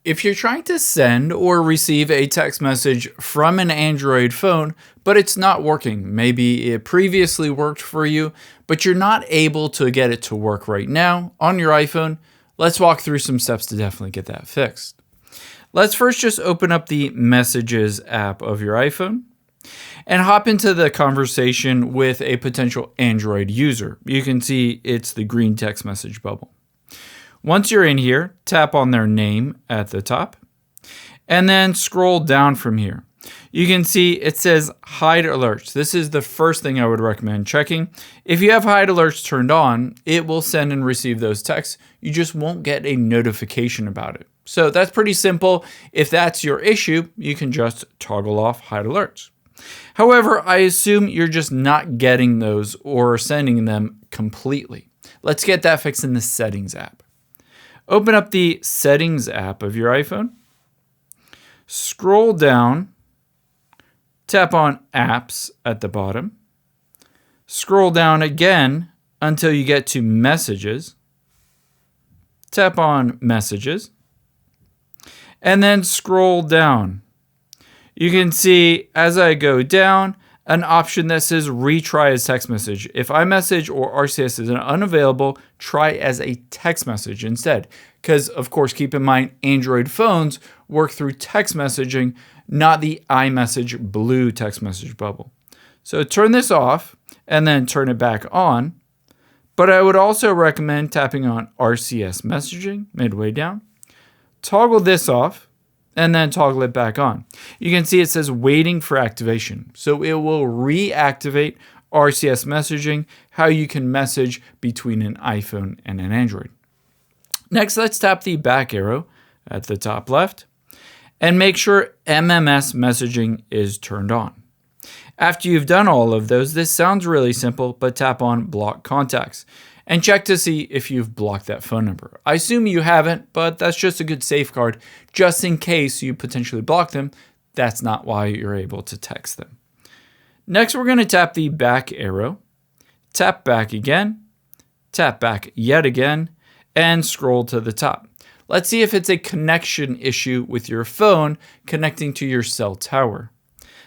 If you're trying to send or receive a text message from an Android phone, but it's not working, maybe it previously worked for you, but you're not able to get it to work right now on your iPhone, let's walk through some steps to definitely get that fixed. Let's first just open up the Messages app of your iPhone and hop into the conversation with a potential Android user. You can see it's the green text message bubble. Once you're in here, tap on their name at the top and then scroll down from here. You can see it says hide alerts. This is the first thing I would recommend checking. If you have hide alerts turned on, it will send and receive those texts. You just won't get a notification about it. So that's pretty simple. If that's your issue, you can just toggle off hide alerts. However, I assume you're just not getting those or sending them completely. Let's get that fixed in the Settings app. Open up the Settings app of your iPhone. Scroll down. Tap on Apps at the bottom. Scroll down again until you get to Messages. Tap on Messages. And then scroll down. You can see as I go down an option that says retry as text message. If iMessage or RCS is unavailable, try as a text message instead. Because of course, keep in mind, Android phones work through text messaging, not the iMessage blue text message bubble. So turn this off and then turn it back on. But I would also recommend tapping on RCS messaging midway down. Toggle this off and then toggle it back on. You can see it says waiting for activation. So it will reactivate RCS messaging, how you can message between an iPhone and an Android. Next, let's tap the back arrow at the top left and make sure MMS messaging is turned on. After you've done all of those, this sounds really simple, but tap on block contacts and check to see if you've blocked that phone number. I assume you haven't, but that's just a good safeguard just in case you potentially block them. That's not why you're able to text them. Next, we're going to tap the back arrow, tap back again, tap back yet again, and scroll to the top. Let's see if it's a connection issue with your phone connecting to your cell tower.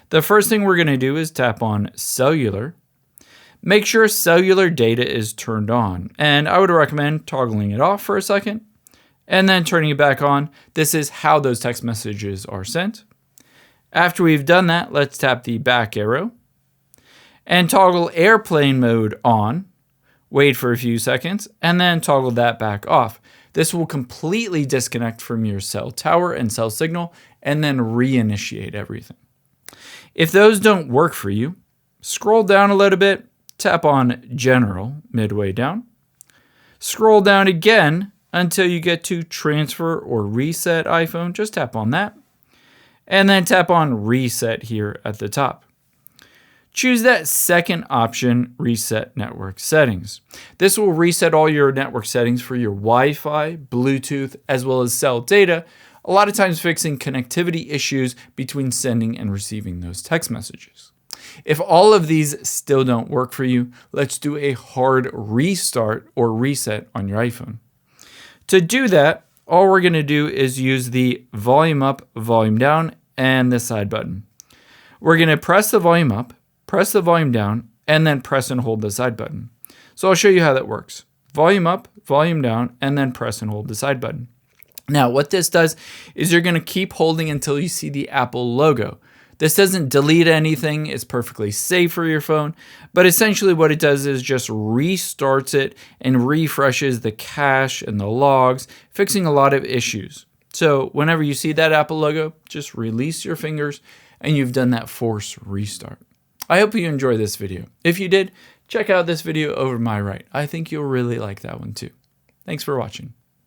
The first thing we're going to do is tap on Cellular. Make sure cellular data is turned on, and I would recommend toggling it off for a second and then turning it back on. This is how those text messages are sent. After we've done that, let's tap the back arrow and toggle airplane mode on. Wait for a few seconds and then toggle that back off. This will completely disconnect from your cell tower and cell signal and then reinitiate everything. If those don't work for you, scroll down a little bit, tap on General midway down. Scroll down again until you get to Transfer or Reset iPhone. Just tap on that. And then tap on Reset here at the top. Choose that second option, Reset Network Settings. This will reset all your network settings for your Wi-Fi, Bluetooth, as well as cell data, a lot of times fixing connectivity issues between sending and receiving those text messages. If all of these still don't work for you, let's do a hard restart or reset on your iPhone. To do that, all we're going to do is use the volume up, volume down, and the side button. We're going to press the volume up, press the volume down, and then press and hold the side button. So I'll show you how that works. Volume up, volume down, and then press and hold the side button. Now, what this does is you're going to keep holding until you see the Apple logo. This doesn't delete anything. It's perfectly safe for your phone. But essentially what it does is just restarts it and refreshes the cache and the logs, fixing a lot of issues. So whenever you see that Apple logo, just release your fingers and you've done that force restart. I hope you enjoyed this video. If you did, check out this video over my right. I think you'll really like that one too. Thanks for watching.